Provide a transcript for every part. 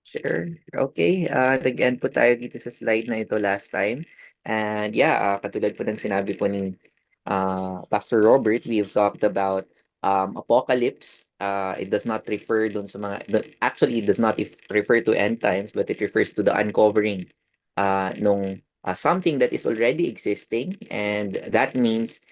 Sure. Okay. Nag-end po tayo dito sa slide na ito last time. And yeah, katulad po ng sinabi po ni Pastor Robert, we've talked about apocalypse. It does not refer dun sa actually, it does not refer to end times, but it refers to the uncovering nung something that is already existing. And that means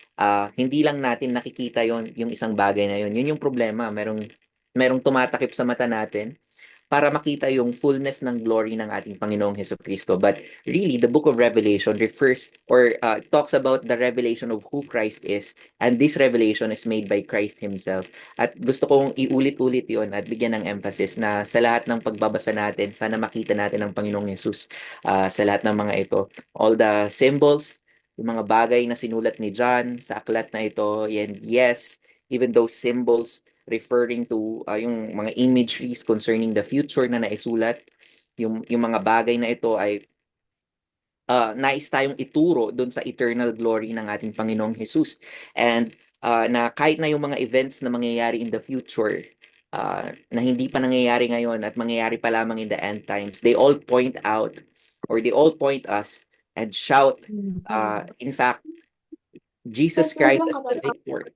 hindi lang natin nakikita yung isang bagay na yun yung problema. Merong tumatakip sa mata natin para makita yung fullness ng glory ng ating Panginoong Hesukristo. But really, the book of Revelation refers or talks about the revelation of who Christ is, and this revelation is made by Christ Himself. At gusto kong iulit-ulit yon at bigyan ng emphasis na sa lahat ng pagbabasa natin, sana makita natin ang Panginoong Jesus sa lahat ng mga ito. All the symbols, yung mga bagay na sinulat ni John sa aklat na ito, and yes, even those symbols referring to yung mga imageries concerning the future na naisulat. Yung mga bagay na ito ay nais tayong ituro doon sa eternal glory ng ating Panginoong Jesus. And na kahit na yung mga events na mangyayari in the future, na hindi pa nangyayari ngayon at mangyayari pa lamang in the end times, they all point out or they all point us and shout, in fact, Jesus Christ as the victor,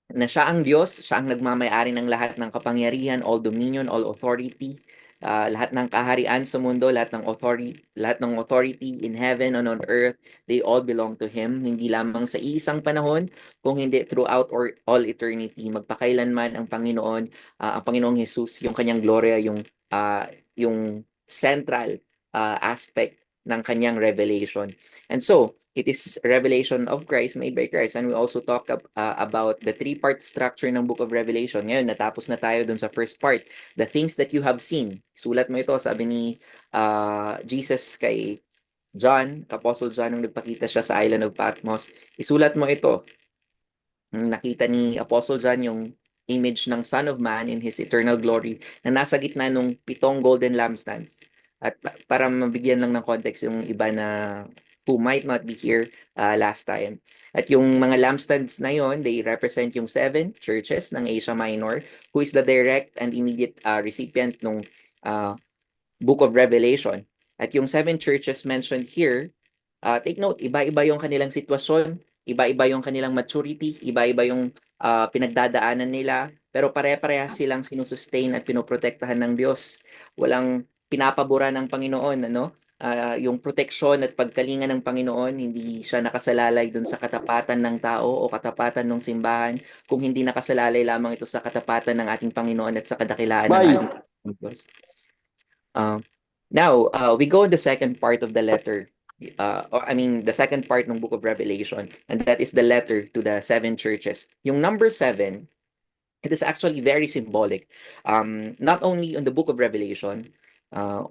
na siya ang Diyos, siya ang nagmamay-ari ng lahat ng kapangyarihan, all dominion, all authority, lahat ng kaharian sa mundo, lahat ng authority in heaven and on earth, they all belong to Him. Hindi lamang sa isang panahon, kung hindi throughout or all eternity. Magpakailanman ang Panginoong Jesus, yung kanyang gloria, yung central aspect ng kanyang revelation. And so, it is revelation of Christ made by Christ. And we also talk about the three-part structure ng Book of Revelation. Ngayon, natapos na tayo dun sa first part. The things that you have seen. Sulat mo ito, sabi ni Jesus kay John, Apostle John, nung nagpakita siya sa island of Patmos. Isulat mo ito. Nakita ni Apostle John yung image ng Son of Man in His eternal glory na nasa gitna ng 7 golden lampstands. At para mabigyan lang ng context yung iba na who might not be here last time. At yung mga lampstands na yon, they represent yung 7 churches ng Asia Minor, who is the direct and immediate recipient ng Book of Revelation. At yung 7 churches mentioned here, take note, iba-iba yung kanilang sitwasyon, iba-iba yung kanilang maturity, iba-iba yung pinagdadaanan nila, pero pare-parehas silang sinusustain at pinoprotektahan ng Diyos. Walang pinapabura ng Panginoon, ano? Yung proteksyon at pagkalinga ng Panginoon, hindi siya nakasalalay dun sa katapatan ng tao o katapatan ng simbahan, kung hindi nakasalalay lamang ito sa katapatan ng ating Panginoon at sa kadakilaan ng Bye. ating Diyos. Now, we go in the second part of the letter. The second part ng Book of Revelation, and that is the letter to the 7 churches. Yung number 7, it is actually very symbolic. Not only on the Book of Revelation,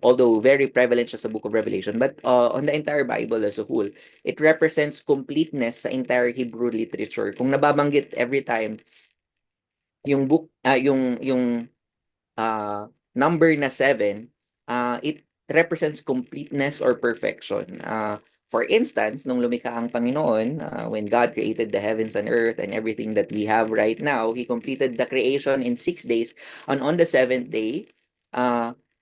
although very prevalent siya sa Book of Revelation, but on the entire Bible as a whole, it represents completeness sa entire Hebrew literature. Kung nababanggit every time yung book, yung number na 7, it represents completeness or perfection. For instance, nung lumikha ang Panginoon, when God created the heavens and earth and everything that we have right now, He completed the creation in 6 days. And on the seventh day,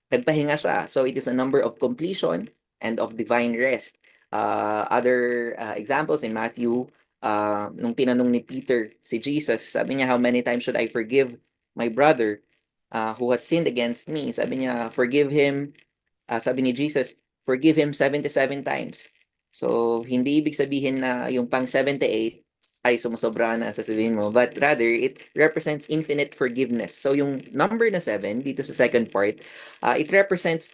nagpahinga siya. So it is a number of completion and of divine rest. Other examples in Matthew, nung tinanong ni Peter si Jesus, sabi niya, how many times should I forgive my brother who has sinned against me? Sabi niya, forgive him. Sabi ni Jesus, forgive him 77 times. So, hindi ibig sabihin na yung pang 78 ay sumusobra na sasabihin mo, but rather it represents infinite forgiveness. So, yung number na 7 dito sa second part, it represents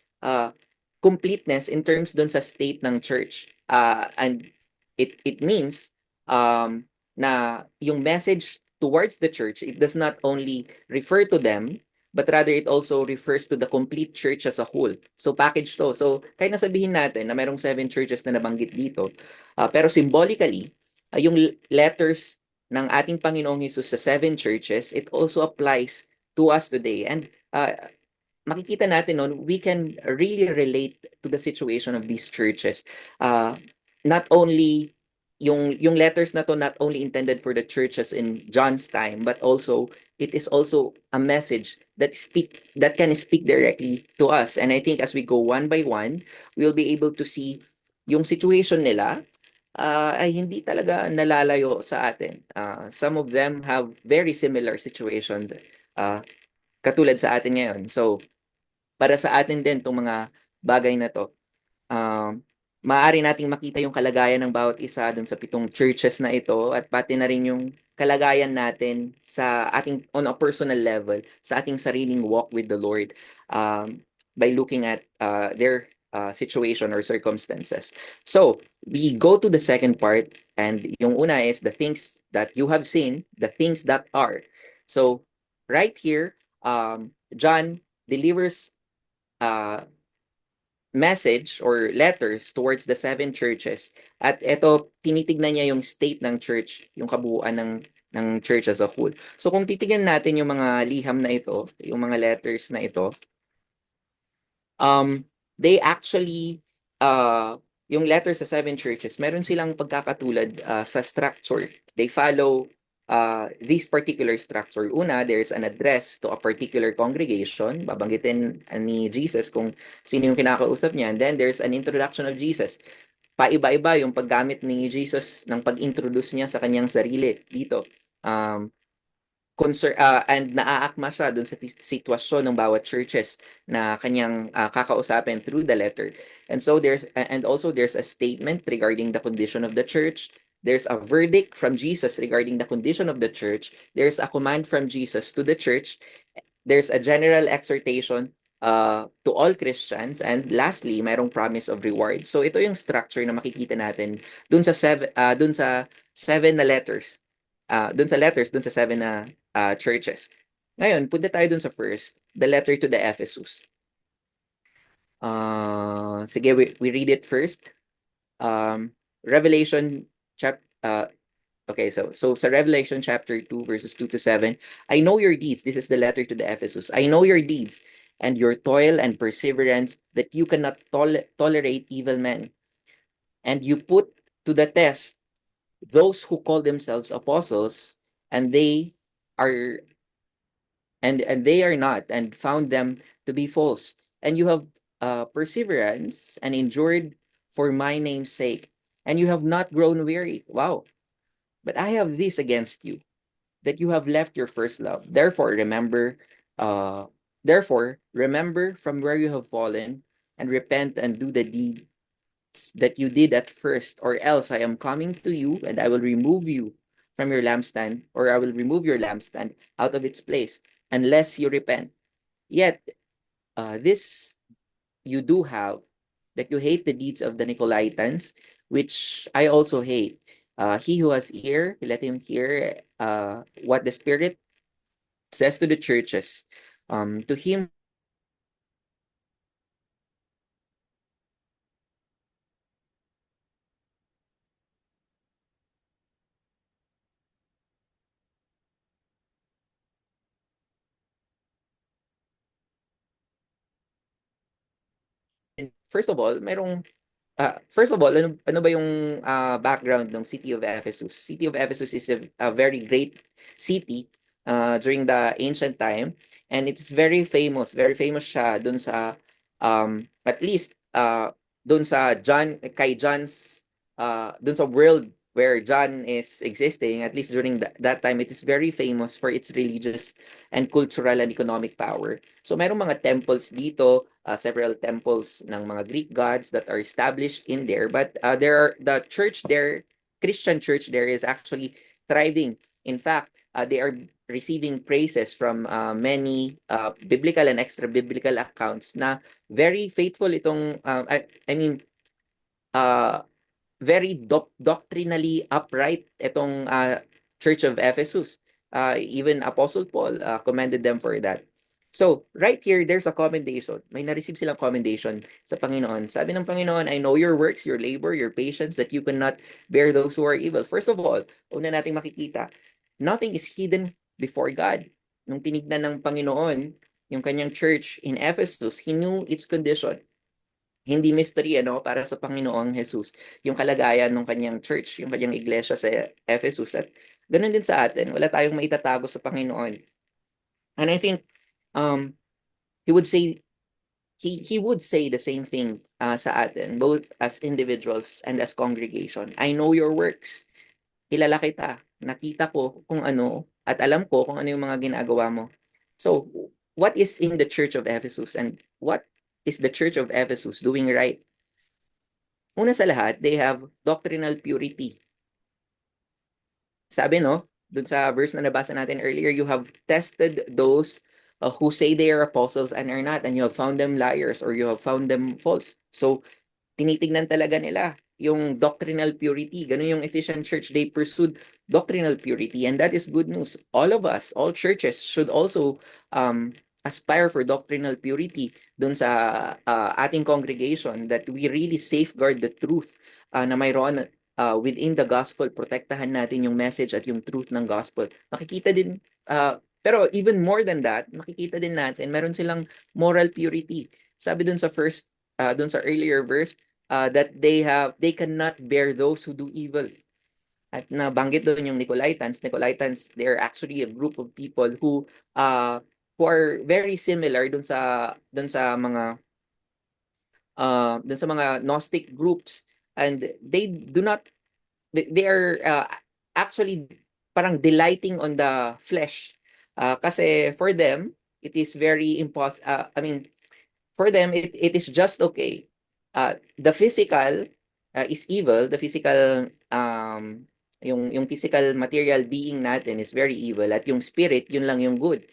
completeness in terms dun sa state ng church. And it means na yung message towards the church, it does not only refer to them, but rather it also refers to the complete church as a whole. So package to. So kahit nasabihin natin na merong 7 churches na nabanggit dito, pero symbolically, yung letters ng ating Panginoong Hesus sa 7 churches, it also applies to us today. And makikita natin noon, we can really relate to the situation of these churches. Not only yung letters na to not only intended for the churches in John's time, but also it is also a message that can speak directly to us. And I think as we go one by one, we'll be able to see yung situation nila ay hindi talaga nalalayo sa atin. Some of them have very similar situations uh, katulad sa atin ngayon. So, para sa atin din itong mga bagay na to, maaari nating makita yung kalagayan ng bawat isa dun sa 7 churches na ito at pati na rin yung kalagayan natin sa ating on a personal level, sa ating sariling walk with the Lord by looking at their situation or circumstances. So, we go to the second part and yung una is the things that you have seen, the things that are. So, right here, John delivers uh, message or letters towards the 7 churches. At ito, tinitignan niya yung state ng church, yung kabuuan ng church as a whole. So kung titignan natin yung mga liham na ito, yung mga letters na ito, they actually, yung letters sa 7 churches, meron silang pagkakatulad sa structure. They follow this particular structure. Una, there's an address to a particular congregation. Babanggitin ni Jesus kung sino yung kinakausap niya. And then there's an introduction of Jesus. Paiba-iba yung paggamit ni Jesus ng pag-introduce niya sa kanyang sarili dito. And naaakma siya dun sa sitwasyon ng bawat churches na kanyang kakausapin through the letter. And also there's a statement regarding the condition of the church. There's a verdict from Jesus regarding the condition of the church. There's a command from Jesus to the church. There's a general exhortation to all Christians. And lastly, mayroong promise of reward. So ito yung structure na makikita natin dun sa seven na letters. Dun sa 7 na churches. Ngayon, punta tayo dun sa first, the letter to the Ephesus. Sige, we read it first. Revelation sa Revelation chapter 2 verses 2 to 7, I know your deeds. This is the letter to the Ephesus. I know your deeds and your toil and perseverance, that you cannot tolerate evil men. And you put to the test those who call themselves apostles, and they are they are not, and found them to be false. And you have perseverance and endured for my name's sake, and you have not grown weary. Wow. But I have this against you, that you have left your first love. Therefore remember from where you have fallen, and repent and do the deed that you did at first, or else I am coming to you, and I will remove you from your lampstand, or I will remove your lampstand out of its place, unless you repent. Yet, this you do have, that you hate the deeds of the Nicolaitans, which I also hate. He who has ear, let him hear what the Spirit says to the churches. To him first of all, ano ba yung background ng city of Ephesus? City of Ephesus is a very great city during the ancient time, and it's very famous. Very famous siya dun sa at least dun sa John's dun sa world where John is existing. At least during that time, it is very famous for its religious and cultural and economic power. So mayroong mga temples dito, several temples ng mga Greek gods that are established in there. But the church there, Christian church there, is actually thriving. In fact, they are receiving praises from many biblical and extra biblical accounts na very faithful itong I mean very doctrinally upright itong Church of Ephesus. Even Apostle Paul commended them for that. So, right here, there's a commendation. May na-receive silang commendation sa Panginoon. Sabi ng Panginoon, I know your works, your labor, your patience, that you cannot bear those who are evil. First of all, una nating makikita, nothing is hidden before God. Nung tinignan ng Panginoon, yung kanyang church in Ephesus, He knew its condition. Hindi mystery para sa Panginoong Jesus yung kalagayan ng kanyang church, yung kanyang iglesia sa Ephesus. At ganun din sa atin, wala tayong maitatago sa Panginoon. And I think um he would say he would say the same thing sa atin, both as individuals and as congregation. I know your works. Kilala kita. Nakita ko kung ano at alam ko kung ano yung mga ginagawa mo. So, what is in the Church of Ephesus and what is the Church of Ephesus doing right? Una sa lahat, they have doctrinal purity. Sabi no, dun sa verse na nabasa natin earlier, you have tested those who say they are apostles and are not, and you have found them liars or you have found them false. So, tinitignan talaga nila yung doctrinal purity. Ganun yung Ephesian church. They pursued doctrinal purity, and that is good news. All of us, all churches should also aspire for doctrinal purity dun sa ating congregation, that we really safeguard the truth na mayroon within the gospel. Protektahan natin yung message at yung truth ng gospel. Makikita din, pero even more than that, makikita din natin, meron silang moral purity. Sabi dun sa dun sa earlier verse, that they cannot bear those who do evil. At nabanggit doon yung Nicolaitans. Nicolaitans, they are actually a group of people who are very similar dun sa mga Gnostic groups, and they are actually parang delighting on the flesh. Kasi for them, it is very impossible. I mean, for them, it is just okay. The physical is evil. The physical, yung physical material being natin is very evil. At yung spirit, yun lang yung good.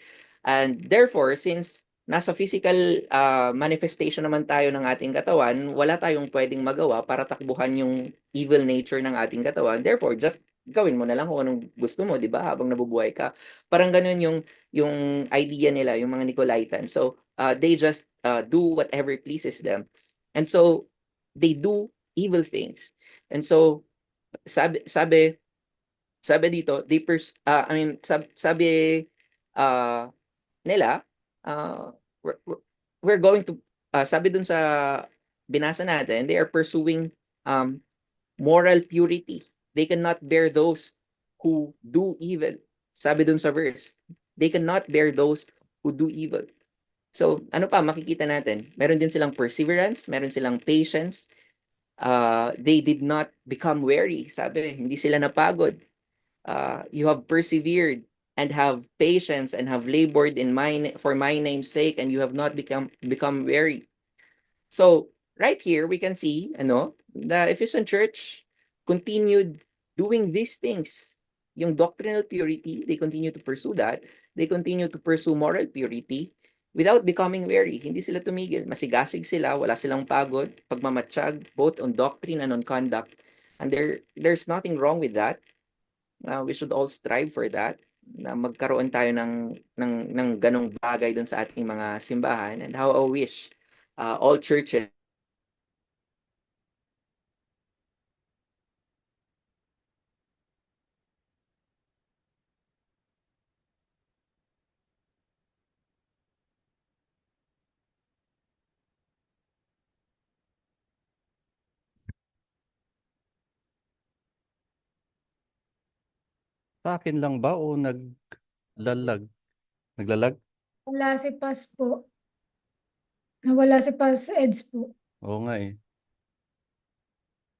And therefore, since nasa physical manifestation naman tayo ng ating katawan, wala tayong pwedeng magawa para takbuhan yung evil nature ng ating katawan. Therefore, just gawin mo na lang kung anong gusto mo, 'di ba? Habang nabubuhay ka. Parang ganun yung idea nila, yung mga Nicolaitans. So, they just do whatever pleases them. And so, they do evil things. And so, sabi sabi sabi dito, I mean, sabi uh, nila, uh, we're going to, sabi dun sa binasa natin, they are pursuing um, moral purity. They cannot bear those who do evil. Sabi dun sa verse, they cannot bear those who do evil. So, ano pa makikita natin? Meron din silang perseverance, meron silang patience. They did not become weary. Sabi, hindi sila napagod. You have persevered and have patience and have labored for my name's sake, and you have not become weary. So, right here we can see the Ephesian church continued doing these things. Yung doctrinal purity, they continue to pursue that. They continue to pursue moral purity without becoming weary. Hindi sila tumigil. Masigasig sila, wala silang pagod, pagmamatsyag, both on doctrine and on conduct. And there's nothing wrong with that. We should all strive for that, na magkaroon tayo ng ganong bagay dun sa ating mga simbahan. And how I wish all churches. Sa akin lang ba o naglalag? Naglalag? Wala si Pas po. Nawala si Pas Eds po. Oo nga eh.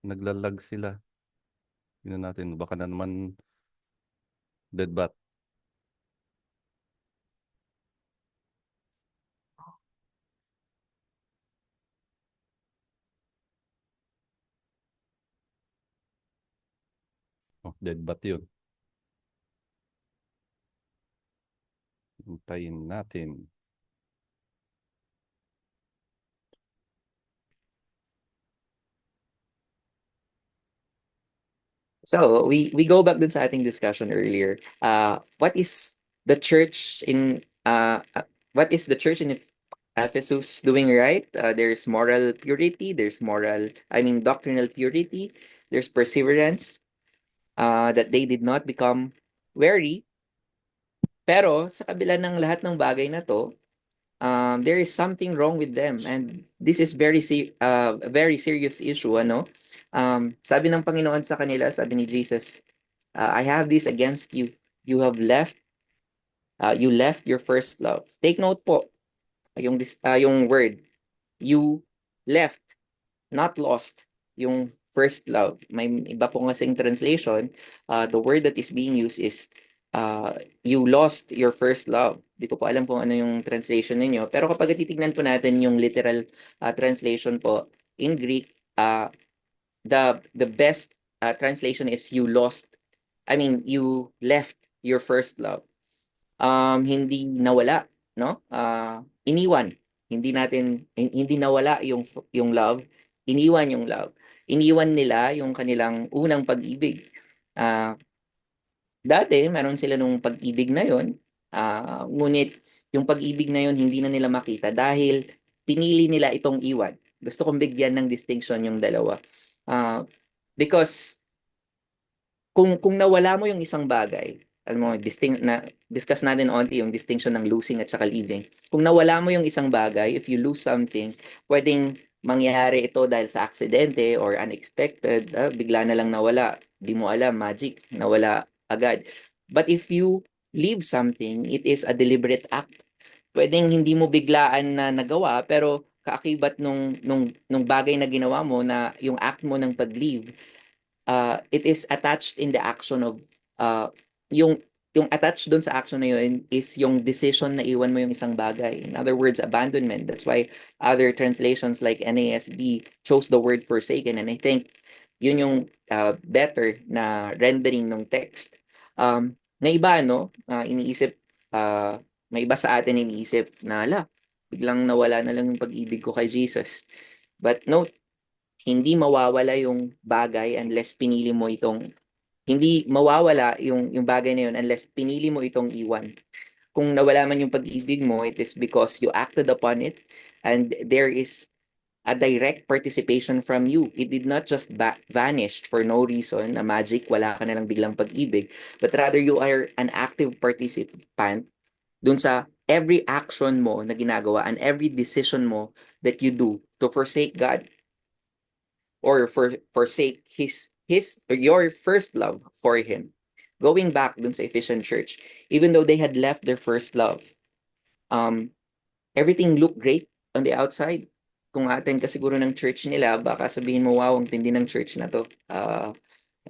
Naglalag sila. Tingnan natin. Baka na naman dead bat. Oh, dead bat yun. Hintayin natin. So we go back dun sa ating discussion earlier. What is the church in Ephesus doing right? There's moral purity, doctrinal purity, there's perseverance, that they did not become weary. Pero sa kabila ng lahat ng bagay na to, there is something wrong with them, and this is very serious issue, sabi ng Panginoon sa kanila, sabi ni Jesus, I have this against you. You have left You left your first love. Take note po, yung word, you left, not lost, yung first love. May iba po kasing translation, the word that is being used is you lost your first love. Di ko po alam kung ano yung translation ninyo. Pero kapag titignan po natin yung literal translation po, in Greek, the best translation is you left your first love. Hindi nawala, no? Iniwan. Hindi nawala yung love, iniwan yung love. Iniwan nila yung kanilang unang pag-ibig. Dati meron sila nung pag-ibig na yon, ngunit yung pag-ibig na yon hindi na nila makita dahil pinili nila itong iwan. Gusto kong bigyan ng distinction yung dalawa. Because kung nawala mo yung isang bagay, alam mo, discuss natin onti yung distinction ng losing at saka leaving. Kung nawala mo yung isang bagay, if you lose something, pwedeng mangyari ito dahil sa aksidente or unexpected, bigla na lang nawala. Di mo alam, magic, nawala agad. But if you leave something, it is a deliberate act. Pwedeng hindi mo biglaan na nagawa, pero kaakibat nung bagay na ginawa mo, na yung act mo ng pag-leave, it is attached in the action of yung attached doon sa action na yun is yung decision na iwan mo yung isang bagay. In other words, abandonment. That's why other translations like NASB chose the word forsaken, and I think yun yung better na rendering ng text. Na iba, no? Iniisip, may iba sa atin iniisip na, biglang nawala na lang yung pag-ibig ko kay Jesus. But note, hindi mawawala yung bagay unless pinili mo itong hindi mawawala yung bagay na yun unless pinili mo itong iwan. Kung nawala man yung pag-ibig mo, it is because you acted upon it and there is a direct participation from you. It did not just vanish for no reason, na magic, wala ka na lang biglang pag-ibig, but rather you are an active participant dun sa every action mo na ginagawa and every decision mo that you do to forsake God or forsake your first love for him. Going back dun sa Ephesian church, even though they had left their first love, everything looked great on the outside. Kung attend ka siguro ng church nila, baka sabihin mo, wow, ang tindi ng church na to.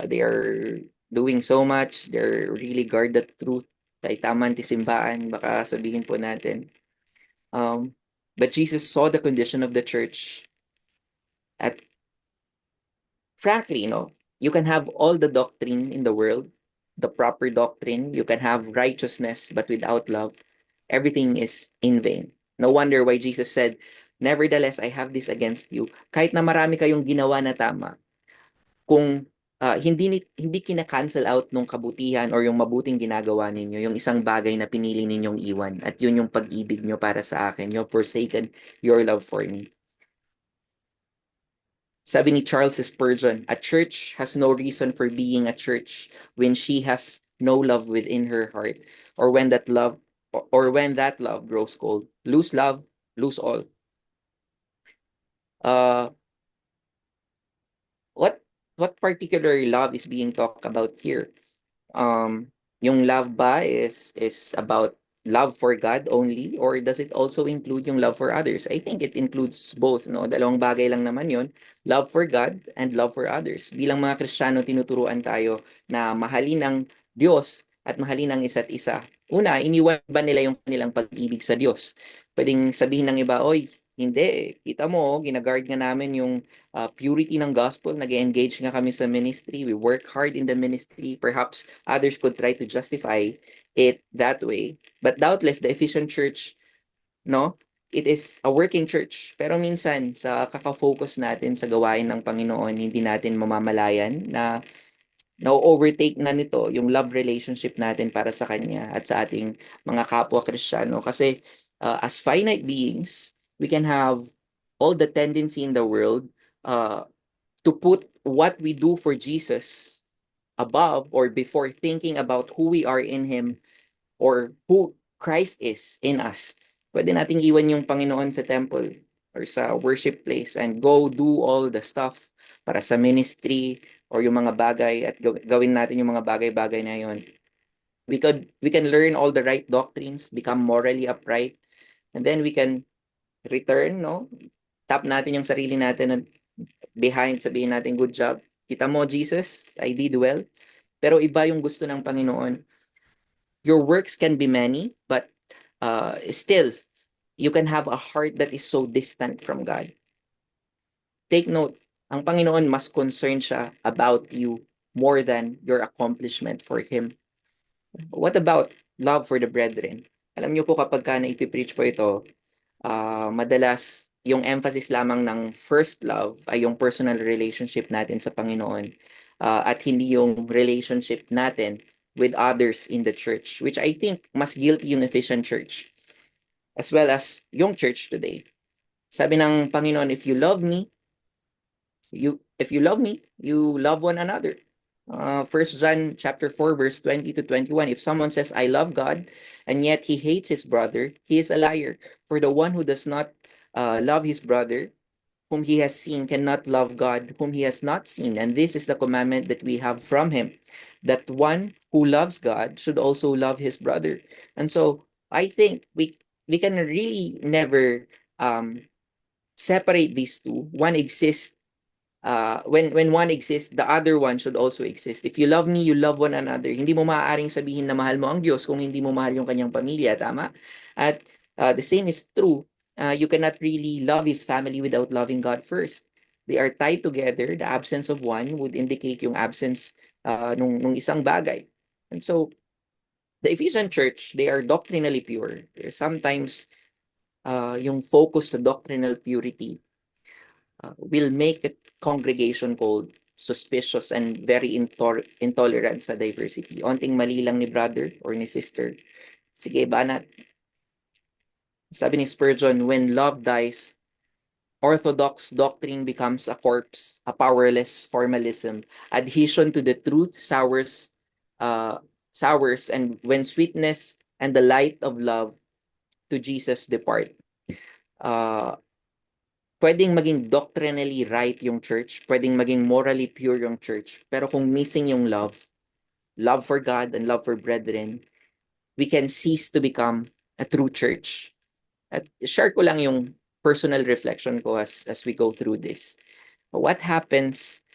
They are doing so much. They're really guard the truth. Kay taman ti simbaan, baka sabihin po natin. But Jesus saw the condition of the church. At frankly, you can have all the doctrine in the world, the proper doctrine, you can have righteousness, but without love, everything is in vain. No wonder why Jesus said, nevertheless, I have this against you. Kahit na marami kayong ginawa na tama, kung hindi kina-cancel out nung kabutihan or yung mabuting ginagawa ninyo, yung isang bagay na pinili ninyong iwan, at yun yung pag-ibig nyo para sa akin, you've forsaken your love for me. Sabi ni Charles Spurgeon, a church has no reason for being a church when she has no love within her heart, or when that love grows cold. Lose love, lose all. What particular love is being talked about here? Yung love ba is about love for God only, or does it also include yung love for others? I think it includes both, no? Dalawang bagay lang naman yon, love for God and love for others. Bilang mga Kristiyano, tinuturuan tayo na mahalin ang Diyos at mahalin ang isa't isa. Una, iniwan ba nila yung kanilang pag-ibig sa Diyos? Pwedeng sabihin ng iba, oy, hindi. Kita mo, ginagard nga namin yung purity ng gospel, nag-engage nga kami sa ministry, we work hard in the ministry. Perhaps others could try to justify it that way. But doubtless, the Ephesian church, it is a working church. Pero minsan, sa kakafocus natin sa gawain ng Panginoon, hindi natin mamamalayan na na-overtake na nito yung love relationship natin para sa Kanya at sa ating mga kapwa Kristiyano. Kasi as finite beings, we can have all the tendency in the world to put what we do for Jesus above or before thinking about who we are in Him or who Christ is in us. Pwede nating iwan yung Panginoon sa temple or sa worship place and go do all the stuff para sa ministry or yung mga bagay at gawin natin yung mga bagay-bagay na yon. We can learn all the right doctrines, become morally upright, and then we can return, no? Tap natin yung sarili natin and behind, sabihin natin, good job. Kita mo, Jesus, I did well. Pero iba yung gusto ng Panginoon. Your works can be many, but still, you can have a heart that is so distant from God. Take note, ang Panginoon mas concerned siya about you more than your accomplishment for Him. What about love for the brethren? Alam niyo po kapag ka naipipreach po ito, madalas yung emphasis lamang ng first love ay yung personal relationship natin sa Panginoon at hindi yung relationship natin with others in the church, which I think mas guilty yung Ephesian church as well as yung church today. Sabi ng Panginoon, if you love me, you love one another. 1 John chapter 4 verse 20 to 21, if someone says I love God and yet he hates his brother, he is a liar. For the one who does not love his brother whom he has seen cannot love God whom he has not seen. And this is the commandment that we have from him, that one who loves God should also love his brother. And so I think we can really never separate these two. One exists when one exists, the other one should also exist. If you love me, you love one another. Hindi mo maaaring sabihin na mahal mo ang Diyos kung hindi mo mahal yung kanyang pamilya, tama? At the same is true. You cannot really love his family without loving God first. They are tied together. The absence of one would indicate yung absence nung isang bagay. And so, the Ephesian church, they are doctrinally pure. Sometimes, yung focus sa doctrinal purity will make a congregation called suspicious and very intolerant sa diversity. Onting mali lang ni brother or ni sister, sige, banat. Sabi ni Spurgeon, when love dies, orthodox doctrine becomes a corpse, a powerless formalism. Adhesion to the truth sours, and when sweetness and the light of love to Jesus depart. Pwedeng maging doctrinally right yung church, pwedeng maging morally pure yung church, pero kung missing yung love for God and love for brethren, we can cease to become a true church. At share ko lang yung personal reflection ko as we go through this. What happens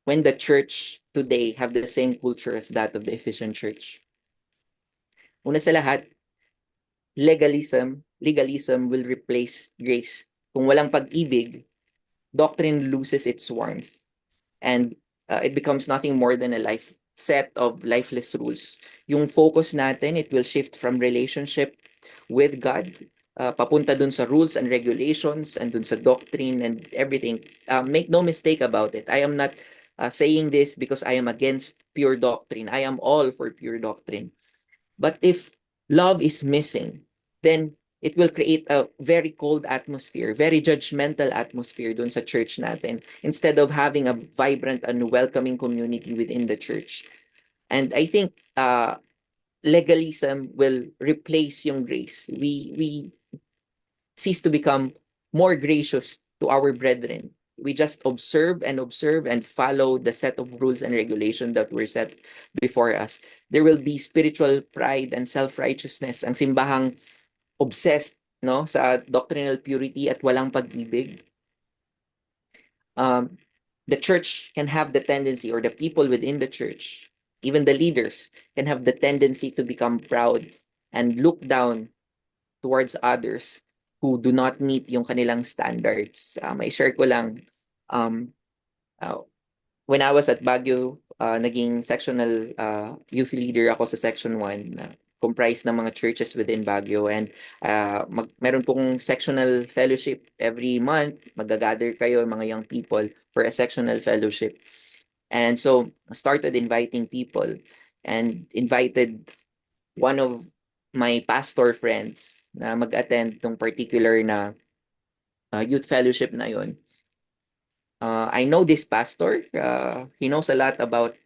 when the church today have the same culture as that of the Ephesian church? Una sa lahat, legalism will replace grace. Kung walang pag-ibig, doctrine loses its warmth and it becomes nothing more than a set of lifeless rules. Yung focus natin, it will shift from relationship with God papunta dun sa rules and regulations and dun sa doctrine and everything. Make no mistake about it. I am not saying this because I am against pure doctrine. I am all for pure doctrine. But if love is missing, then it will create a very cold atmosphere, very judgmental atmosphere dun sa church natin, instead of having a vibrant and welcoming community within the church. And I think legalism will replace yung grace. We cease to become more gracious to our brethren. We just observe and follow the set of rules and regulations that were set before us. There will be spiritual pride and self-righteousness. Ang simbahang obsessed sa doctrinal purity at walang pag-ibig. The church can have the tendency, or the people within the church, even the leaders, can have the tendency to become proud and look down towards others who do not meet yung kanilang standards. May share ko lang, when I was at Baguio, naging sectional youth leader ako sa Section 1, comprised ng mga churches within Baguio, and meron pong sectional fellowship every month. Magagather kayo, mga young people, for a sectional fellowship. And so, I started inviting people and invited one of my pastor friends na mag-attend tong particular na youth fellowship na yon. I know this pastor. He knows a lot about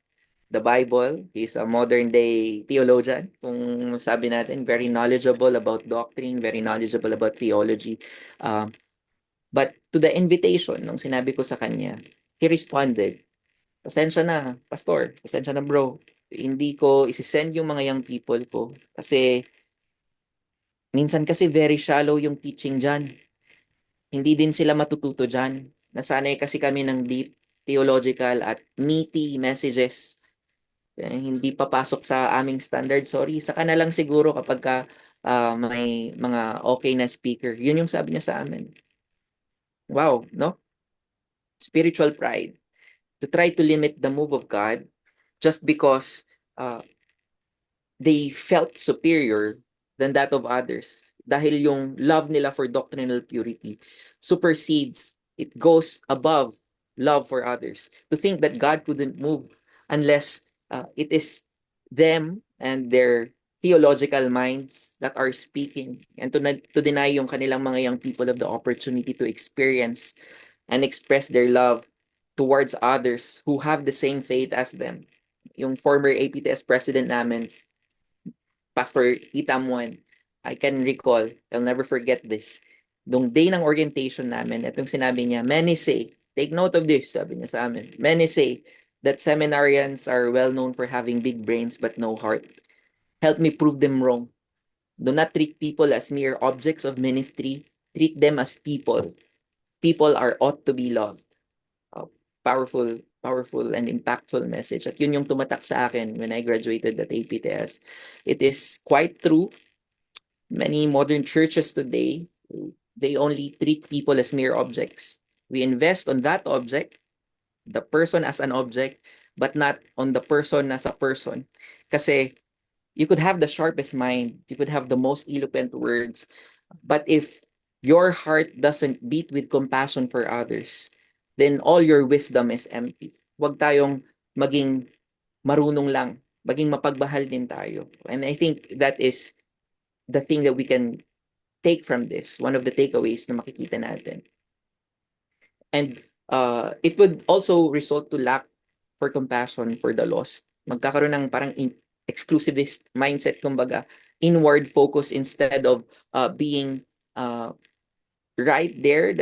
the Bible. He's a modern day theologian. Kung sabi natin, very knowledgeable about doctrine, very knowledgeable about theology. But to the invitation, nung sinabi ko sa kanya, he responded, pasensya na, pastor. Pasensya na, bro. hindi ko isi-send yung mga young people ko kasi minsan kasi very shallow yung teaching dyan. Hindi din sila matututo dyan. Nasanay kasi kami ng deep theological at meaty messages. Hindi papasok sa aming standard. Sorry, saka na lang siguro kapag may mga okay na speaker. Yun yung sabi niya sa amin. Wow, no? Spiritual pride. To try to limit the move of God just because uh, they felt superior than that of others. Dahil yung love nila for doctrinal purity supersedes, it goes above love for others. To think that God couldn't move unless it is them and their theological minds that are speaking, and to deny yung kanilang mga young people of the opportunity to experience and express their love towards others who have the same faith as them. Yung former APTS president namin, Pastor Itamuan, I can recall, I'll never forget this. Nung day ng orientation namin, itong sinabi niya, many say, take note of this, sabi niya sa amin, many say that seminarians are well known for having big brains but no heart. Help me prove them wrong. Do not treat people as mere objects of ministry. Treat them as people. People are ought to be loved. Powerful, powerful and impactful message. At yun yung tumatak sa akin when I graduated at APTS. It is quite true. Many modern churches today, they only treat people as mere objects. We invest on that object, the person as an object, but not on the person as a person. Kasi you could have the sharpest mind, you could have the most eloquent words, but if your heart doesn't beat with compassion for others, then all your wisdom is empty. Huwag tayong maging marunong lang, maging mapagbahal din tayo. And I think that is the thing that we can take from this, one of the takeaways na makikita natin. And it would also result to lack for compassion for the lost. Magkakaroon ng parang exclusivist mindset, kumbaga, inward focus instead of being right there,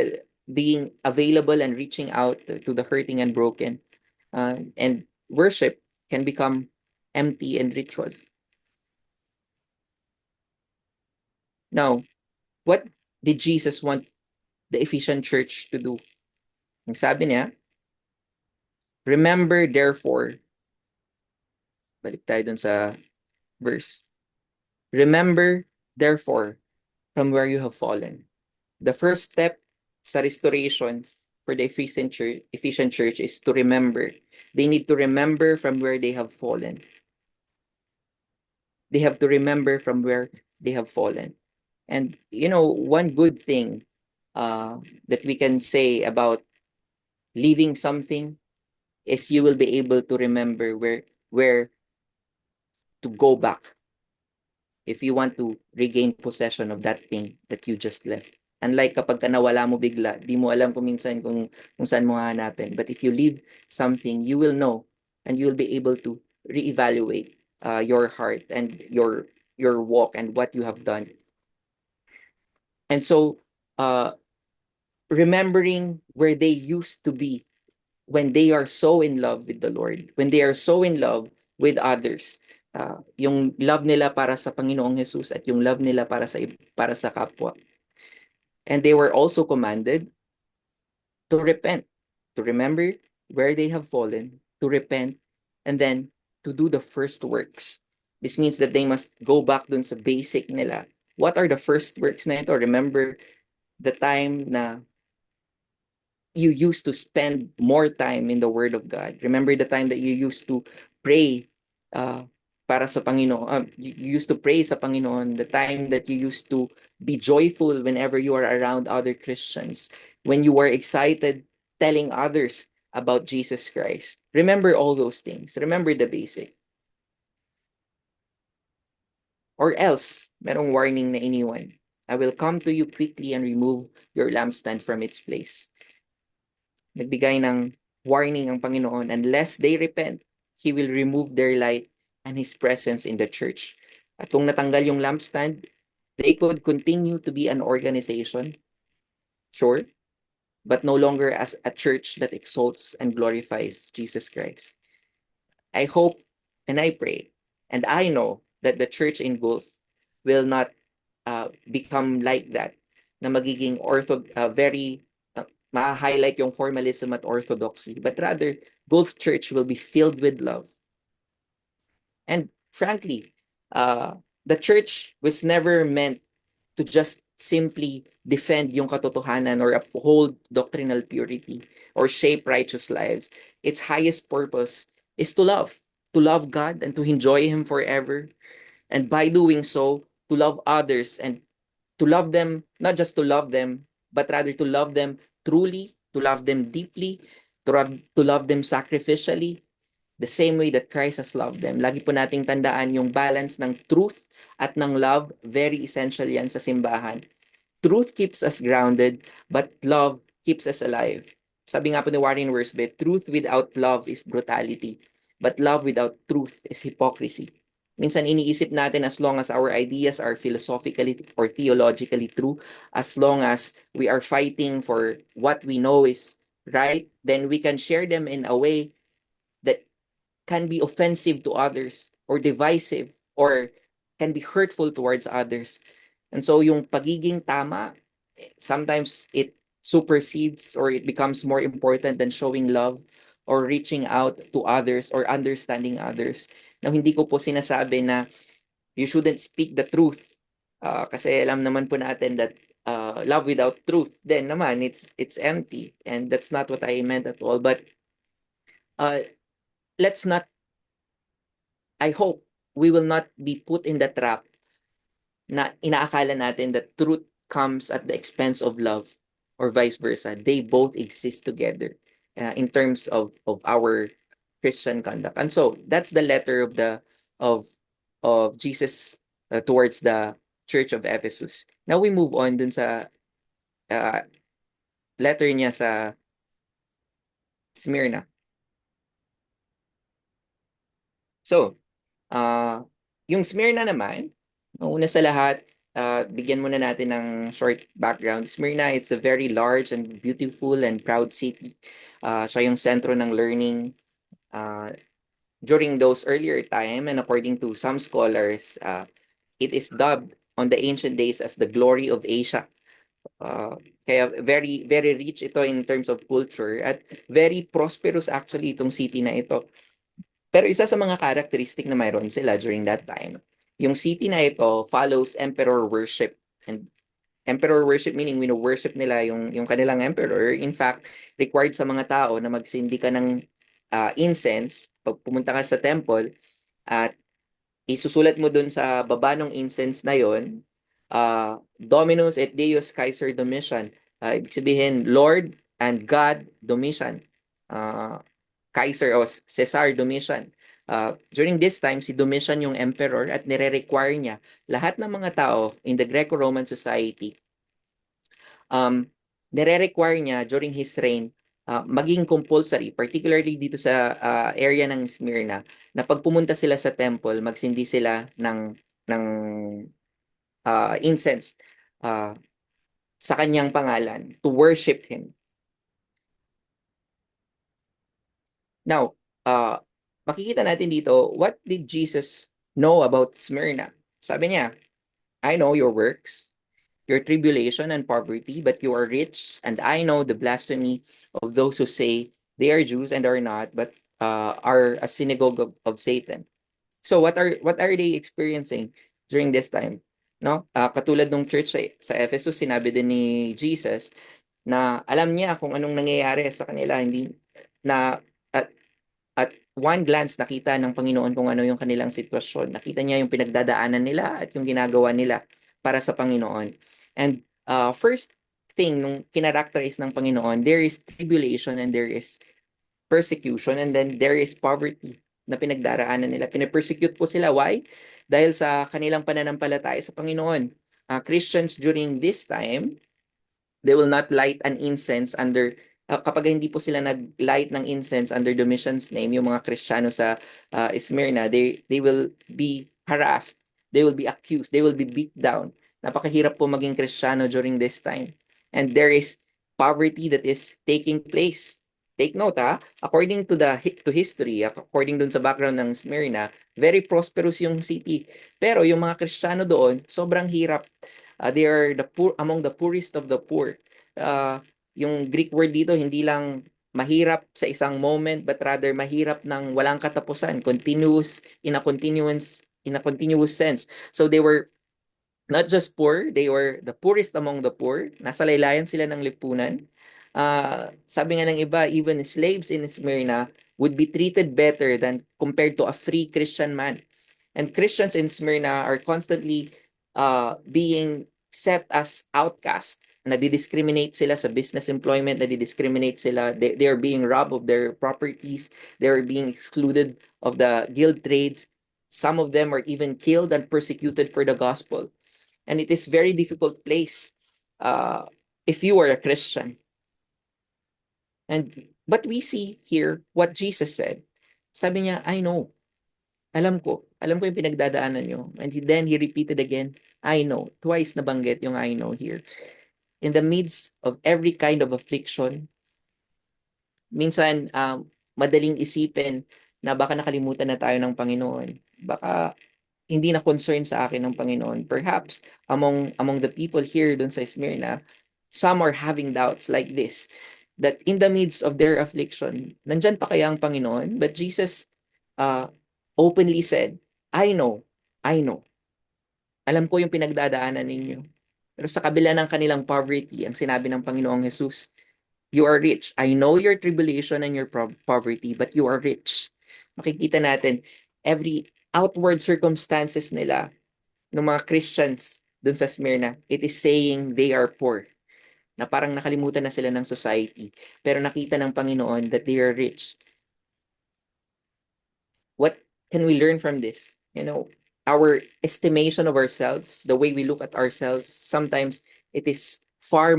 being available and reaching out to the hurting and broken. And worship can become empty and ritual. Now, what did Jesus want the Ephesian church to do? Ang sabi niya, remember therefore, balik tayo dun sa verse. Remember therefore from where you have fallen. The first step sa restoration for the Ephesian church is to remember. They need to remember from where they have fallen. They have to remember from where they have fallen. And one good thing that we can say about leaving something is you will be able to remember where to go back if you want to regain possession of that thing that you just left. Unlike kapag ka nawala mo bigla, di mo alam kung minsan kung saan mo hahanapin. But if you leave something, you will know and you will be able to reevaluate your heart and your walk and what you have done. And so, remembering where they used to be when they are so in love with the Lord, when they are so in love with others, yung love nila para sa Panginoong Jesus at yung love nila para sa kapwa. And they were also commanded to repent, to remember where they have fallen, to repent, and then to do the first works. This means that they must go back dun sa basic nila. What are the first works na ito? Remember the time na you used to spend more time in the Word of God. Remember the time that you used to pray para sa Panginoon. You used to pray sa Panginoon. The time that you used to be joyful whenever you are around other Christians. When you were excited telling others about Jesus Christ. Remember all those things. Remember the basic. Or else, merong warning na iniwan. I will come to you quickly and remove your lampstand from its place. Nagbigay ng warning ang Panginoon, unless they repent, He will remove their light and His presence in the church. At kung natanggal yung lampstand, they could continue to be an organization, sure, but no longer as a church that exalts and glorifies Jesus Christ. I hope and I pray, and I know that the church in Gulf will not become like that, na magiging very ma-highlight yung formalism at orthodoxy, but rather Gulf Church will be filled with love. And frankly, the church was never meant to just simply defend yung katotohanan or uphold doctrinal purity or shape righteous lives. Its highest purpose is to love God and to enjoy Him forever. And by doing so, to love others and to love them, not just to love them, but rather to love them truly, to love them deeply, to love them sacrificially, the same way that Christ has loved them. Lagi po nating tandaan yung balance ng truth at ng love. Very essential yan sa simbahan. Truth keeps us grounded, but love keeps us alive. Sabi nga po ni Warren Wiersbe, truth without love is brutality, but love without truth is hypocrisy. Minsan iniisip natin as long as our ideas are philosophically or theologically true, as long as we are fighting for what we know is right, then we can share them in a way that can be offensive to others or divisive or can be hurtful towards others. And so yung pagiging tama, sometimes it supersedes or it becomes more important than showing love or reaching out to others or understanding others. Now, hindi ko po sinasabi na you shouldn't speak the truth. Kasi alam naman po natin that love without truth, then naman, it's empty. And that's not what I meant at all. But let's not, I hope, we will not be put in the trap na inaakala natin that truth comes at the expense of love or vice versa. They both exist together in terms of our Christian conduct. And so that's the letter of Jesus towards the Church of Ephesus. Now we move on dun sa letter niya sa Smyrna. So, yung Smyrna naman, una sa lahat, bigyan muna natin ng short background. Smyrna is a very large and beautiful and proud city. Siya yung sentro ng learning during those earlier time, and according to some scholars, it is dubbed on the ancient days as the glory of Asia. Kaya very very rich ito in terms of culture at very prosperous actually itong city na ito. Pero isa sa mga characteristic na mayroon sila during that time, yung city na ito follows emperor worship. And emperor worship meaning worship nila yung kanilang emperor. In fact, required sa mga tao na magsindi ka ng incense pag pumunta ka sa temple at isusulat mo dun sa baba ng incense na yon, Dominus et Deus Kaiser Domitian. Ibig sabihin, Lord and God Domitian. Kaiser o Caesar Domitian. During this time, si Domitian yung emperor at nire-require niya lahat ng mga tao in the Greco-Roman society, nire-require niya during his reign maging compulsory, particularly dito sa area ng Smyrna, na pag pumunta sila sa temple, magsindi sila ng incense sa kanyang pangalan to worship him. Now, makikita natin dito, what did Jesus know about Smyrna? Sabi niya, I know your works, your tribulation and poverty, but you are rich, and I know the blasphemy of those who say they are Jews and are not, but are a synagogue of Satan. So what are they experiencing during this time? No? Katulad ng church sa Ephesus, sinabi din ni Jesus na alam niya kung anong nangyayari sa kanila, hindi na at one glance nakita ng Panginoon kung ano yung kanilang sitwasyon. Nakita niya yung pinagdadaanan nila at yung ginagawa nila para sa Panginoon. And first thing nung kinarakterize ng Panginoon, there is tribulation and there is persecution and then there is poverty na pinagdaraanan nila. Pinapersecute po sila. Why? Dahil sa kanilang pananampalataya sa Panginoon. Christians during this time, they will not light an incense under kapag hindi po sila nag-light ng incense under Domitian's name, yung mga Kristiyano sa Smyrna, they will be harassed, they will be accused, they will be beat down. Napakahirap po maging Kristiyano during this time. And there is poverty that is taking place. take note according to to history, according dun sa background ng Smyrna, very prosperous yung city. Pero yung mga Kristiyano doon, sobrang hirap. They are the poor, among the poorest of the poor. Yung Greek word dito, hindi lang mahirap sa isang moment, but rather mahirap ng walang katapusan, continuous, in a continuous sense. So they were not just poor, they were the poorest among the poor. Nasa laylayan sila ng lipunan. Sabi nga ng iba, even slaves in Smyrna would be treated better than compared to a free Christian man. And Christians in Smyrna are constantly being set as outcast. Nadi-discriminate sila sa business employment, nadi-discriminate sila. They are being robbed of their properties. They are being excluded of the guild trades. Some of them are even killed and persecuted for the gospel. And it is very difficult place if you are a Christian. But we see here what Jesus said. Sabi niya, I know. Alam ko yung pinagdadaanan nyo. And then he repeated again, I know. Twice nabanggit yung I know here. In the midst of every kind of affliction, minsan madaling isipin na baka nakalimutan na tayo ng Panginoon. Baka hindi na concern sa akin ng Panginoon. Perhaps among the people here dun sa Smyrna, some are having doubts like this, that in the midst of their affliction, nandyan pa kaya ang Panginoon? But Jesus openly said, I know. Alam ko yung pinagdadaanan ninyo. Pero sa kabila ng kanilang poverty, ang sinabi ng Panginoong Jesus, you are rich. I know your tribulation and your poverty, but you are rich. Makikita natin, every outward circumstances nila, ng mga Christians dun sa Smyrna, it is saying they are poor. Na parang nakalimutan na sila ng society. Pero nakita ng Panginoon that they are rich. What can we learn from this? Our estimation of ourselves, the way we look at ourselves, sometimes it is far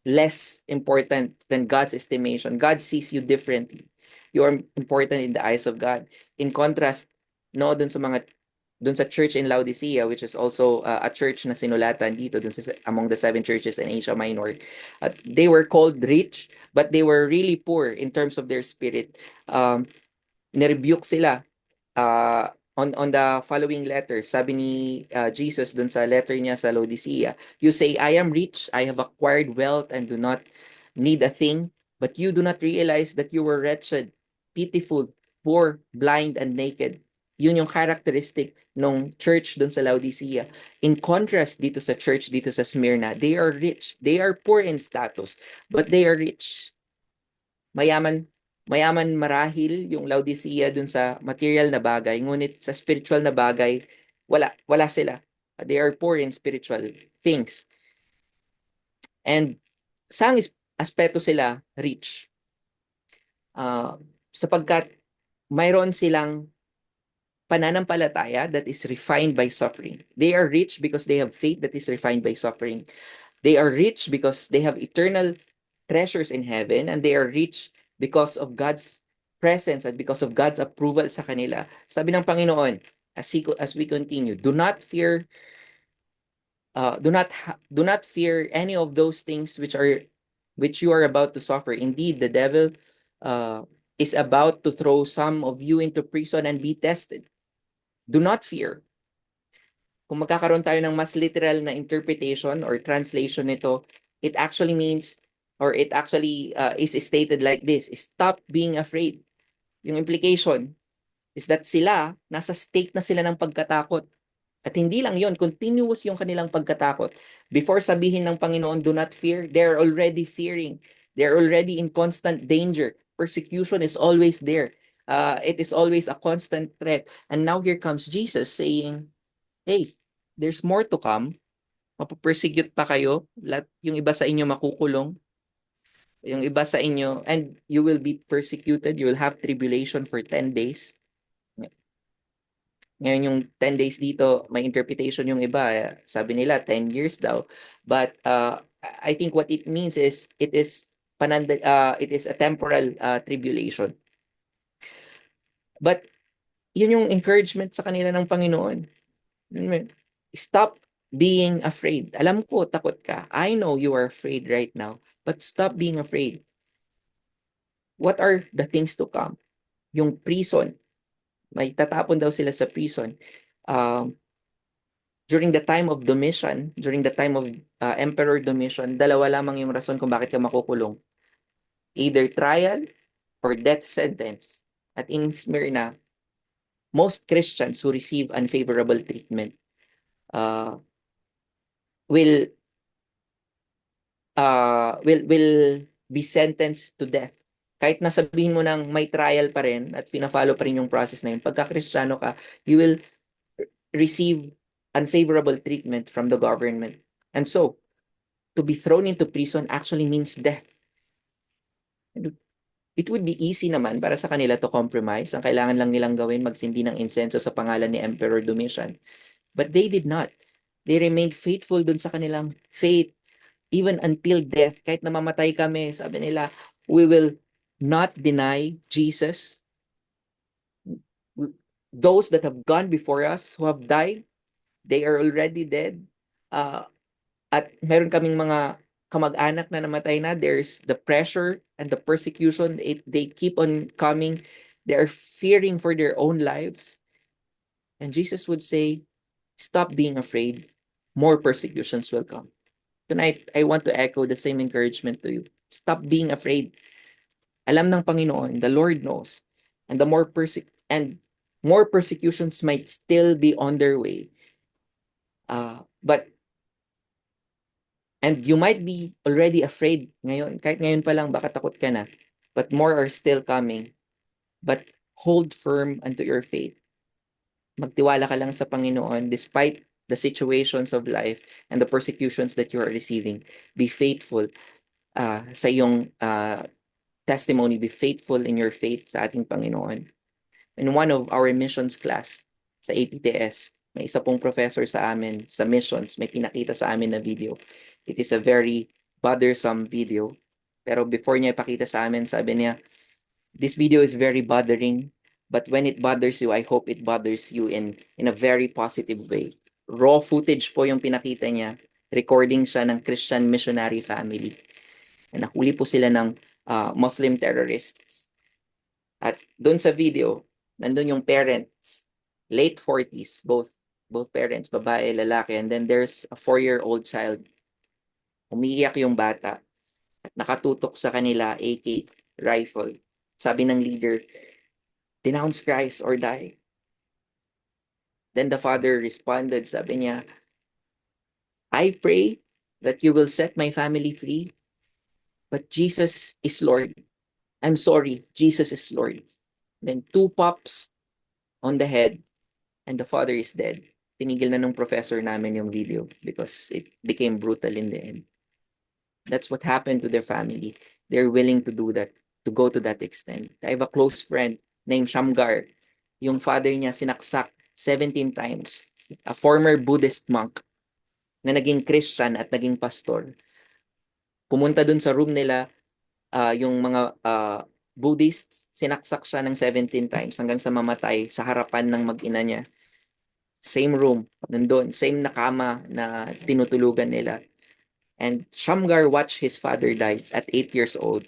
less important than God's estimation. God sees you differently. You are important in the eyes of God. In contrast, no, dun sa church in Laodicea, which is also a church na sinulatan dito among the 7 churches in Asia Minor, they were called rich, but they were really poor in terms of their spirit. Nirebuke sila on the following letter. Sabi ni Jesus dun sa letter niya sa Laodicea, you say, I am rich, I have acquired wealth and do not need a thing, but you do not realize that you were wretched, pitiful, poor, blind, and naked. Yun yung characteristic ng church dun sa Laodicea. In contrast dito sa church dito sa Smyrna, they are rich. They are poor in status, but they are rich. Mayaman marahil yung Laodicea dun sa material na bagay, ngunit sa spiritual na bagay, wala sila. They are poor in spiritual things. And saang aspeto sila rich? Sapagkat mayroon silang pananampalataya that is refined by suffering. They are rich because they have faith that is refined by suffering. They are rich because they have eternal treasures in heaven, and they are rich because of God's presence and because of God's approval sa kanila. Sabi ng Panginoon, as we continue, do not fear any of those things which you are about to suffer. Indeed, the devil is about to throw some of you into prison and be tested. Do not fear. Kung magkakaroon tayo ng mas literal na interpretation or translation nito, it actually means, or it actually is stated like this, stop being afraid. Yung implication is that sila, nasa state na sila ng pagkatakot. At hindi lang yon, continuous yung kanilang pagkatakot. Before sabihin ng Panginoon, do not fear, they're already fearing. They're already in constant danger. Persecution is always there. It is always a constant threat. And now here comes Jesus saying, hey, there's more to come. Mapapersecute pa kayo. Yung iba sa inyo makukulong. Yung iba sa inyo, and you will be persecuted. You will have tribulation for 10 days. Ngayon yung 10 days dito, may interpretation yung iba. Sabi nila 10 years daw. But I think what it means is it is a temporal tribulation. But yun yung encouragement sa kanila ng Panginoon. Stop being afraid. Alam ko, takot ka. I know you are afraid right now, but stop being afraid. what are the things to come? Yung prison, may tatapon daw sila sa prison. During the time of Domitian, during the time of Emperor Domitian, dalawa lamang yung rason kung bakit ka makukulong. Either trial or death sentence. At in Smyrna, most Christians who receive unfavorable treatment will be sentenced to death. Kahit nasabihin mo nang may trial pa rin at fina-follow pa rin yung process na yun, pagka Kristiyano ka, you will receive unfavorable treatment from the government. And so, to be thrown into prison actually means death. It would be easy naman para sa kanila to compromise. Ang kailangan lang nilang gawin, magsindi ng insenso sa pangalan ni Emperor Domitian. But they did not. They remained faithful dun sa kanilang faith. Even until death, kahit namamatay kami, sabi nila, we will not deny Jesus. Those that have gone before us, who have died, they are already dead. At meron kaming mga kamag-anak na namatay na. There's the pressure and the persecution. They keep on coming. They are fearing for their own lives. And Jesus would say, stop being afraid. More persecutions will come. Tonight, I want to echo the same encouragement to you. Stop being afraid. Alam ng Panginoon, the Lord knows. And more persecutions might still be on their way. And you might be already afraid ngayon. Kahit ngayon pa lang, baka takot ka na. But more are still coming. But hold firm unto your faith. Magtiwala ka lang sa Panginoon despite the situations of life and the persecutions that you are receiving. Be faithful sa iyong testimony. Be faithful in your faith sa ating Panginoon. In one of our missions class sa APTS, may isa pong professor sa amin sa missions, may pinakita sa amin na video. It is a very bothersome video. Pero before niya ipakita sa amin, sabi niya, this video is very bothering, but when it bothers you, I hope it bothers you in a very positive way. Raw footage po yung pinakita niya. Recording siya ng Christian missionary family. Nahuli po sila ng Muslim terrorists. At doon sa video, nandun yung parents, late 40s, both parents, babae, lalaki, and then there's a 4-year-old child. Umiiyak yung bata at nakatutok sa kanila AK rifle. Sabi ng leader, denounce Christ or die. Then the father responded, sabi niya, I pray that you will set my family free, but Jesus is Lord. I'm sorry, Jesus is Lord. Then 2 pops on the head and the father is dead. Tinigil na nung professor namin yung video because it became brutal in the end. That's what happened to their family. They're willing to do that, to go to that extent. I have a close friend named Shamgar. Yung father niya sinaksak 17 times. A former Buddhist monk na naging Christian at naging pastor. Pumunta dun sa room nila, yung mga Buddhists, sinaksak siya ng 17 times hanggang sa mamatay sa harapan ng mag-ina niya. Same room, nandun, same na kama na tinutulugan nila. And Shamgar watched his father die at 8 years old.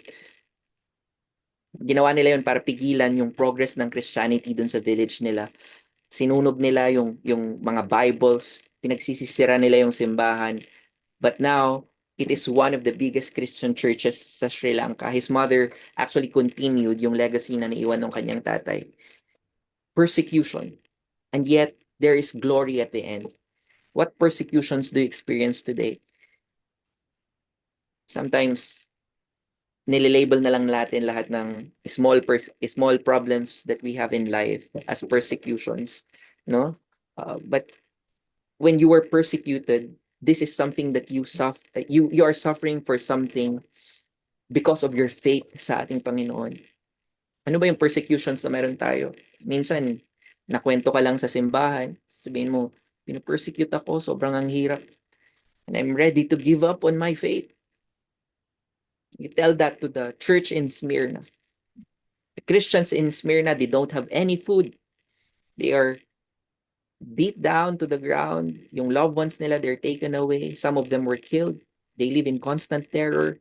Ginawa nila yun para pigilan yung progress ng Christianity dun sa village nila. Sinunog nila yung mga Bibles, pinagsisisira nila yung simbahan. But now, it is one of the biggest Christian churches sa Sri Lanka. His mother actually continued yung legacy na naiwan ng kanyang tatay. Persecution. And yet, there is glory at the end. What persecutions do you experience today? Sometimes, nililabel na lang natin lahat ng small problems that we have in life as persecutions, no? But when you were persecuted, this is something that you are suffering for something because of your faith sa ating Panginoon. Ano ba yung persecutions na meron tayo? Minsan, nakwento ka lang sa simbahan, sabihin mo, pinapersecute ako, sobrang ang hirap. And I'm ready to give up on my faith. You tell that to the church in Smyrna. The Christians in Smyrna, they don't have any food. They are beat down to the ground. Yung loved ones nila, they're taken away. Some of them were killed. They live in constant terror.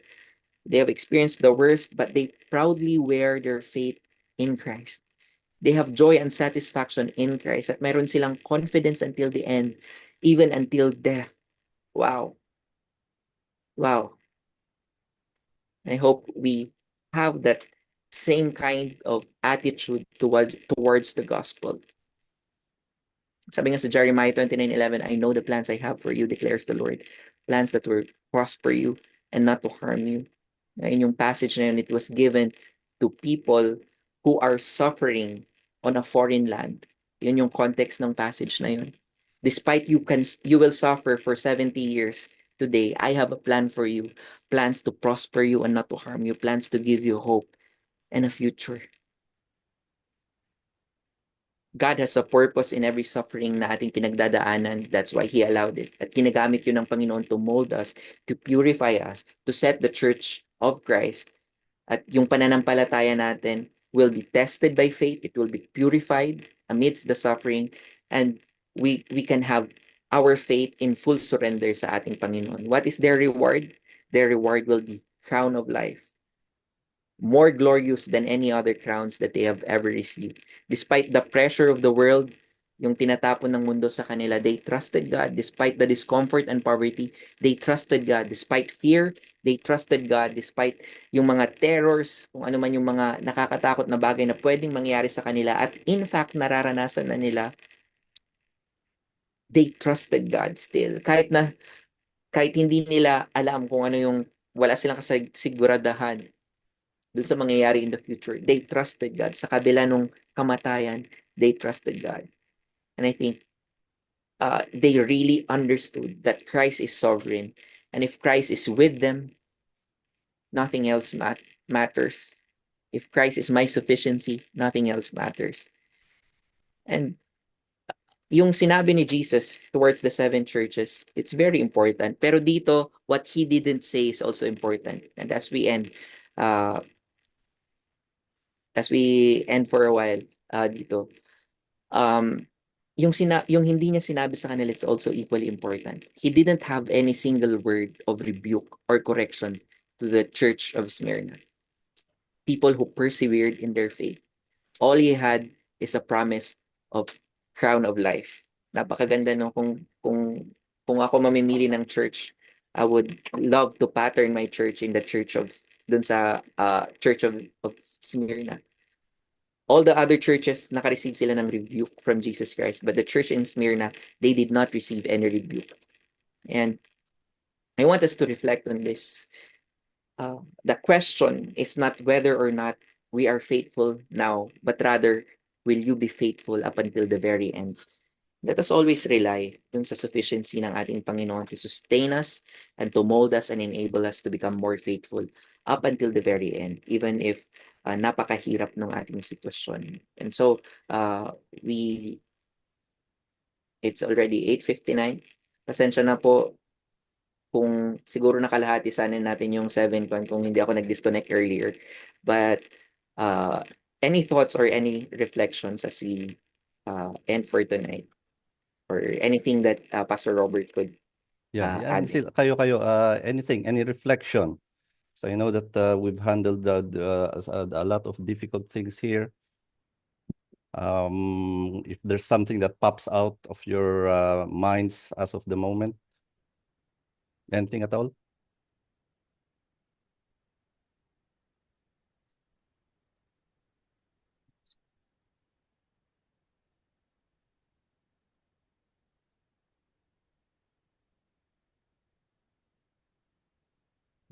They have experienced the worst, but they proudly wear their faith in Christ. They have joy and satisfaction in Christ at meron silang confidence until the end, even until death. Wow. Wow. I hope we have that same kind of attitude towards the gospel. Sabi nga sa Jeremiah 29:11, I know the plans I have for you, declares the Lord. Plans that will prosper you and not to harm you. Ngayon yung passage na yun, it was given to people who are suffering on a foreign land. Yun yung context ng passage na yun. Despite you will suffer for 70 years today, I have a plan for you. Plans to prosper you and not to harm you. Plans to give you hope and a future. God has a purpose in every suffering na ating pinagdadaanan. That's why He allowed it. At ginagamit yun ng Panginoon to mold us, to purify us, to set the church of Christ. At yung pananampalataya natin will be tested by faith. It will be purified amidst the suffering. And we can have our faith in full surrender sa ating Panginoon. What is their reward? Their reward will be crown of life, more glorious than any other crowns that they have ever received. Despite the pressure of the world, yung tinatapon ng mundo sa kanila, they trusted God. Despite the discomfort and poverty, they trusted God. Despite fear, they trusted God. Despite yung mga terrors, kung ano man yung mga nakakatakot na bagay na pwedeng mangyari sa kanila, at in fact, nararanasan na nila, they trusted God still. Kahit hindi nila alam kung ano yung, wala silang kasiguradahan dun sa mangyayari in the future, they trusted God. Sa kabila nung kamatayan, they trusted God. And I think they really understood that Christ is sovereign. And if Christ is with them, nothing else matters. If Christ is my sufficiency, nothing else matters. And yung sinabi ni Jesus towards the 7 churches, it's very important. Pero dito, what He didn't say is also important. And as we end for a while dito, yung hindi niya sinabi sa kanila, it's also equally important. He didn't have any single word of rebuke or correction to the church of Smyrna. People who persevered in their faith. All he had is a promise of crown of life. Napakaganda no, kung ako mamimili ng church, I would love to pattern my church in the church of dun sa church of Smyrna. All the other churches, naka-receive sila ng rebuke from Jesus Christ. But the church in Smyrna, they did not receive any rebuke. And I want us to reflect on this. The question is not whether or not we are faithful now, but rather, will you be faithful up until the very end? Let us always rely dun sa sufficiency ng ating Panginoon to sustain us and to mold us and enable us to become more faithful up until the very end, even if napakahirap ng ating sitwasyon. And so, it's already 8:59. Pasensya na po kung siguro nakalahati sana natin yung 7 kung hindi ako nag-disconnect earlier. But any thoughts or any reflections as we end for tonight? Or anything that Pastor Robert could add? Kayo, anything, any reflection? So I know that we've handled a lot of difficult things here. If there's something that pops out of your minds as of the moment, anything at all?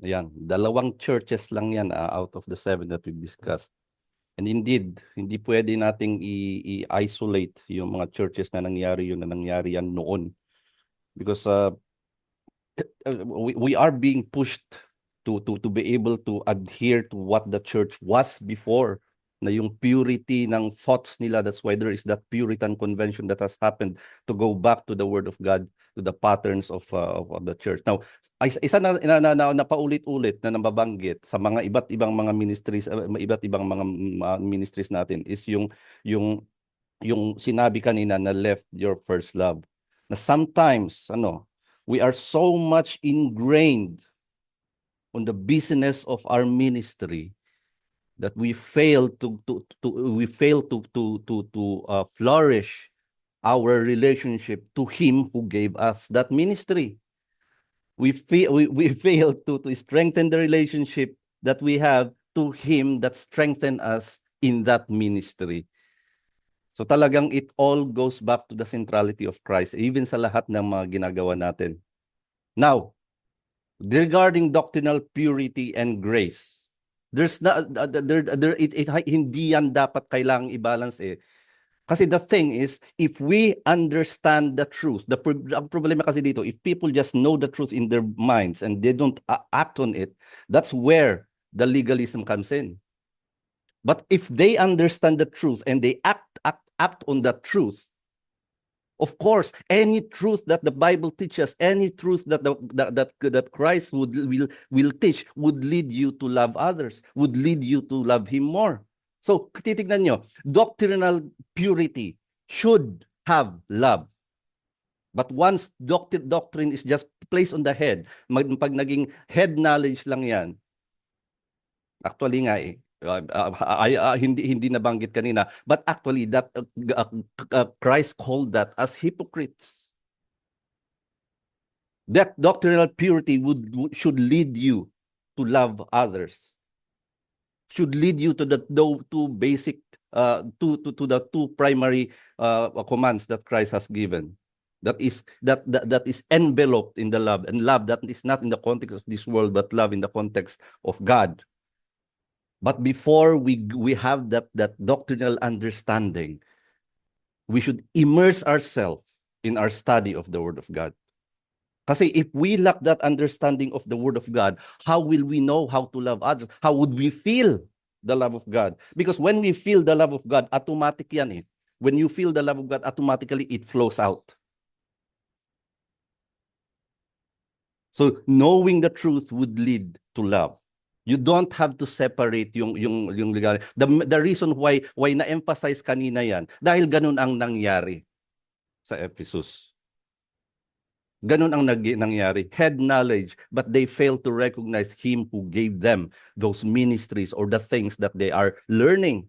Ayan, 2 churches lang yan out of the 7 that we've discussed. And indeed, hindi pwede nating i-isolate yung mga churches na nangyari yan noon. Because we are being pushed to be able to adhere to what the church was before, na yung purity ng thoughts nila. That's why there is that Puritan convention that has happened, to go back to the Word of God, to the patterns of the church. Now, isa na paulit-ulit na nababanggit sa mga iba't ibang mga ministries, iba't ibang mga ministries natin is yung sinabi kanina na left your first love. Na sometimes we are so much ingrained on the business of our ministry that we fail to flourish our relationship to Him who gave us that ministry. We fail to strengthen the relationship that we have to Him that strengthened us in that ministry. So talagang it all goes back to the centrality of Christ, even sa lahat ng mga ginagawa natin. Now, regarding doctrinal purity and grace, there's not hindi yan dapat kailangang i-balance eh. Kasi the thing is, if we understand the truth, ang problema kasi dito, if people just know the truth in their minds and they don't act on it, that's where the legalism comes in. But if they understand the truth and they act on that truth, of course, any truth that the Bible teaches, any truth that that Christ will teach would lead you to love others, would lead you to love Him more. So, titignan nyo, doctrinal purity should have love. But once doctrine is just placed on the head, pag naging head knowledge lang yan, actually nga eh, hindi nabanggit kanina, but actually that Christ called that as hypocrites. That doctrinal purity should lead you to love others, should lead you to the two basic to the two primary commands that Christ has given. That is enveloped in the love, and love that is not in the context of this world, but love in the context of God. But before we have that doctrinal understanding, we should immerse ourselves in our study of the Word of God. Kasi if we lack that understanding of the Word of God, how will we know how to love others? How would we feel the love of God? Because when we feel the love of God, automatic yan eh. When you feel the love of God, automatically it flows out. So knowing the truth would lead to love. You don't have to separate yung legal. The reason why na-emphasize kanina yan, dahil ganun ang nangyari sa Ephesus. Ganun ang nangyari. Head knowledge, but they fail to recognize Him who gave them those ministries or the things that they are learning.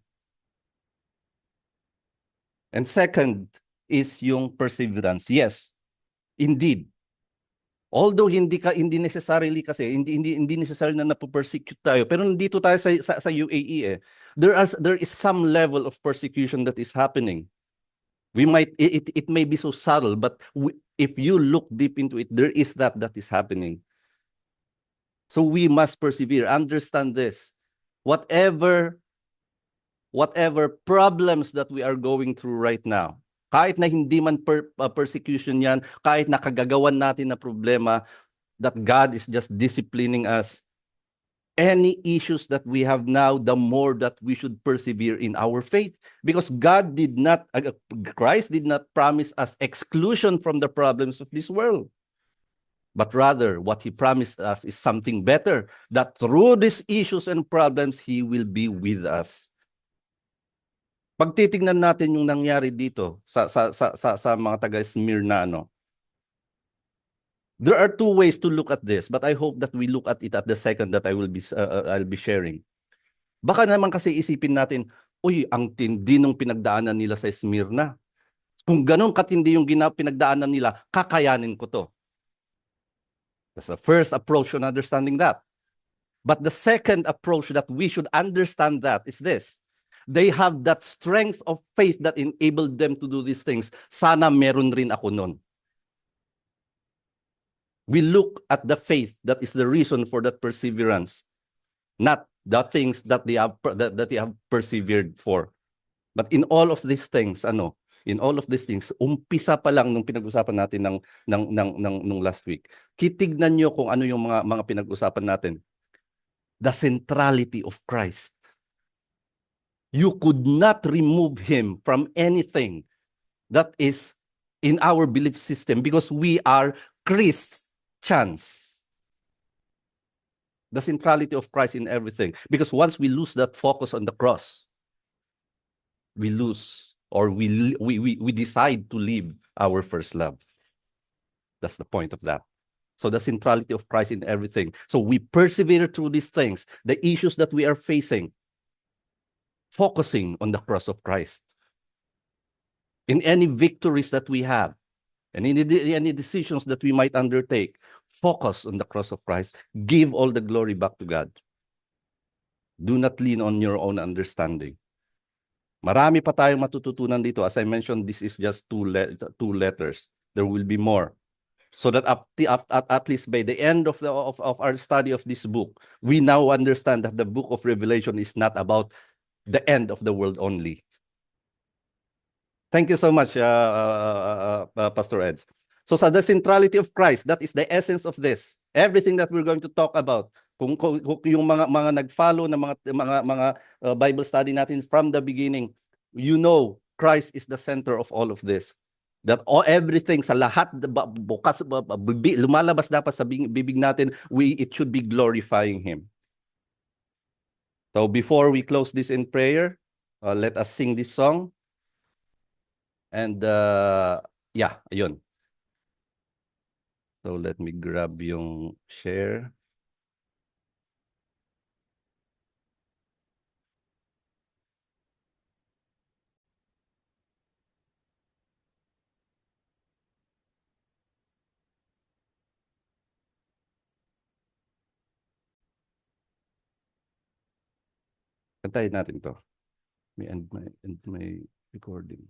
And second is yung perseverance. Yes, indeed. Although hindi necessarily kasi hindi necessarily na napo-persecute tayo, pero nandito tayo sa UAE eh. There is some level of persecution that is happening. We might it may be so subtle, but if you look deep into it, there is that is happening. So we must persevere. Understand this. Whatever problems that we are going through right now, kahit na hindi man persecution yan, kahit nakagagawan natin na problema, that God is just disciplining us. Any issues that we have now, the more that we should persevere in our faith. Because Christ did not promise us exclusion from the problems of this world. But rather, what He promised us is something better, that through these issues and problems, He will be with us. Pag titingnan natin yung nangyari dito sa mga taga-Smyrna, there are two ways to look at this, but I hope that we look at it at the second that I'll be sharing. Baka naman kasi isipin natin, uy, ang tindi nung pinagdaanan nila sa Smyrna. Kung ganun katindi yung pinagdaanan nila, kakayanin ko to. That's the first approach on understanding that. But the second approach that we should understand that is this. They have that strength of faith that enabled them to do these things. Sana meron rin ako nun. We look at the faith that is the reason for that perseverance, not the things that they have persevered for. But in all of these things, umpisa pa lang nung pinag-usapan natin nung last week. Kitignan nyo kung ano yung mga pinag-usapan natin. The centrality of Christ. You could not remove Him from anything that is in our belief system because we are Christians. The centrality of Christ in everything. Because once we lose that focus on the cross, we lose, or we decide to leave our first love. That's the point of that. So the centrality of Christ in everything. So we persevere through these things, the issues that we are facing, focusing on the cross of Christ. In any victories that we have, and in any decisions that we might undertake, focus on the cross of Christ. Give all the glory back to God. Do not lean on your own understanding. Marami pa tayong matututunan dito. As I mentioned, this is just two letters. There will be more. So that at least by the end of our study of this book, we now understand that the book of Revelation is not about the end of the world only. Thank you so much, Pastor Eds. So sa the centrality of Christ, that is the essence of this. Everything that we're going to talk about. Kung yung mga nag-follow na mga Bible study natin from the beginning, you know Christ is the center of all of this. That everything sa lahat bukas lumalabas dapat sa bibig natin, it should be glorifying Him. So before we close this in prayer, let us sing this song. And yeah, ayun. So let me grab yung share. Kantayin natin to. May end my recording.